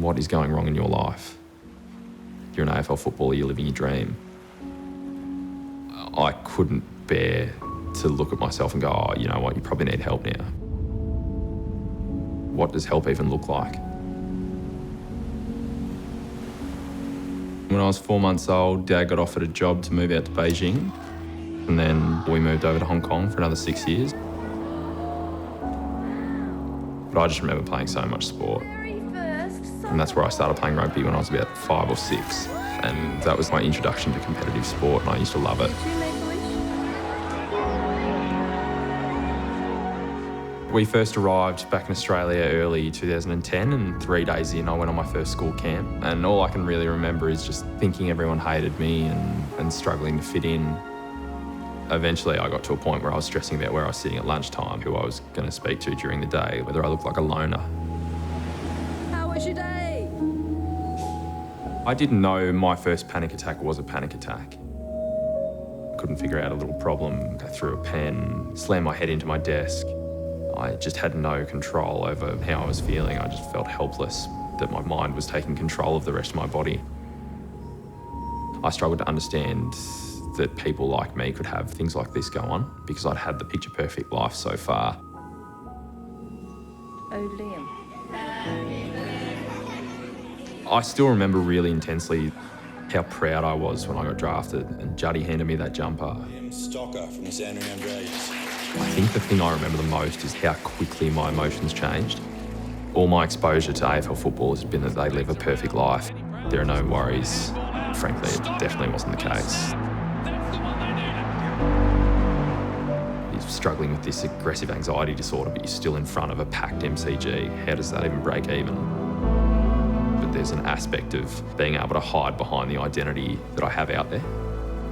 what is going wrong in your life? You're an AFL footballer, you're living your dream. I couldn't bear to look at myself and go, oh, you know what, you probably need help now. What does help even look like? When I was 4 months old, Dad got offered a job to move out to Beijing, and then we moved over to Hong Kong for another 6 years. But I just remember playing so much sport. And that's where I started playing rugby when I was about 5 or 6. And that was my introduction to competitive sport, and I used to love it. We first arrived back in Australia early 2010, and 3 days in I went on my first school camp. And all I can really remember is just thinking everyone hated me and struggling to fit in. Eventually I got to a point where I was stressing about where I was sitting at lunchtime, who I was going to speak to during the day, whether I looked like a loner. How was your day? I didn't know my first panic attack was a panic attack. Couldn't figure out a little problem. I threw a pen, slammed my head into my desk. I just had no control over how I was feeling. I just felt helpless, that my mind was taking control of the rest of my body. I struggled to understand that people like me could have things like this go on because I'd had the picture-perfect life so far. Oh, Liam. I still remember really intensely how proud I was when I got drafted and Juddy handed me that jumper. Stocker from the Sandringham Dragons. I think the thing I remember the most is how quickly my emotions changed. All my exposure to AFL football has been that they live a perfect life. There are no worries. Frankly, it definitely wasn't the case. You're struggling with this aggressive anxiety disorder, but you're still in front of a packed MCG. How does that even break even? But there's an aspect of being able to hide behind the identity that I have out there.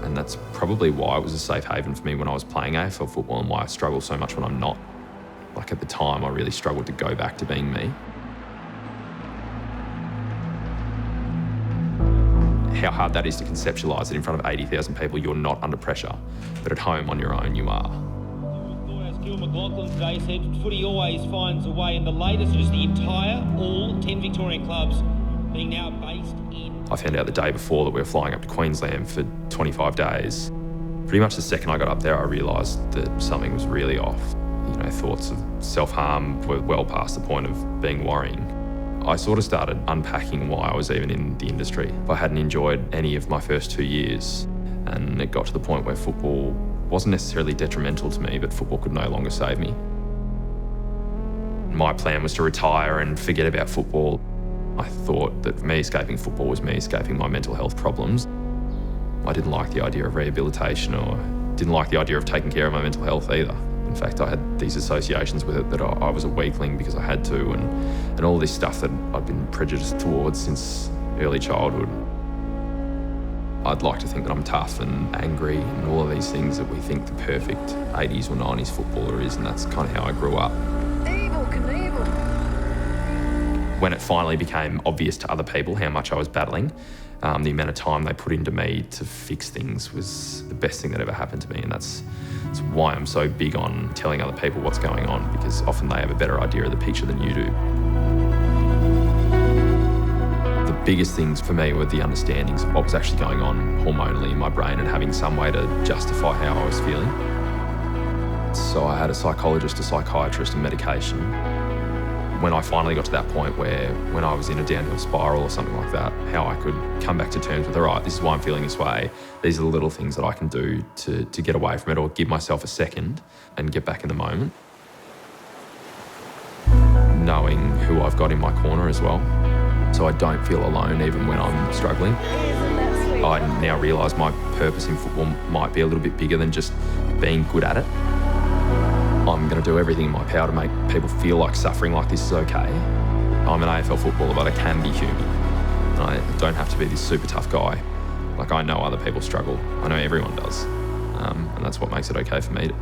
And that's probably why it was a safe haven for me when I was playing AFL football and why I struggle so much when I'm not. Like at the time, I really struggled to go back to being me. How hard that is to conceptualise that in front of 80,000 people you're not under pressure, but at home on your own you are. Gil McLaughlin today said footy always finds a way, and the latest is the entire, all 10 Victorian clubs being now based in... I found out the day before that we were flying up to Queensland for 25 days. Pretty much the second I got up there, I realised that something was really off. You know, thoughts of self-harm were well past the point of being worrying. I sort of started unpacking why I was even in the industry. I hadn't enjoyed any of my first 2 years, and it got to the point where football wasn't necessarily detrimental to me, but football could no longer save me. My plan was to retire and forget about football. I thought that me escaping football was me escaping my mental health problems. I didn't like the idea of rehabilitation or didn't like the idea of taking care of my mental health either. In fact, I had these associations with it that I was a weakling because I had to, and all this stuff that I'd been prejudiced towards since early childhood. I'd like to think that I'm tough and angry and all of these things that we think the perfect 80s or 90s footballer is, and that's kind of how I grew up. Evil Knievel. When it finally became obvious to other people how much I was battling, the amount of time they put into me to fix things was the best thing that ever happened to me, and that's why I'm so big on telling other people what's going on, because often they have a better idea of the picture than you do. The biggest things for me were the understandings of what was actually going on hormonally in my brain and having some way to justify how I was feeling. So I had a psychologist, a psychiatrist, and medication. When I finally got to that point where when I was in a downhill spiral or something like that, how I could come back to terms with, all right, this is why I'm feeling this way. These are the little things that I can do to get away from it or give myself a second and get back in the moment. Knowing who I've got in my corner as well, so I don't feel alone even when I'm struggling. I now realise my purpose in football might be a little bit bigger than just being good at it. I'm going to do everything in my power to make people feel like suffering like this is okay. I'm an AFL footballer, but I can be human. And I don't have to be this super tough guy. Like, I know other people struggle. I know everyone does. And that's what makes it okay for me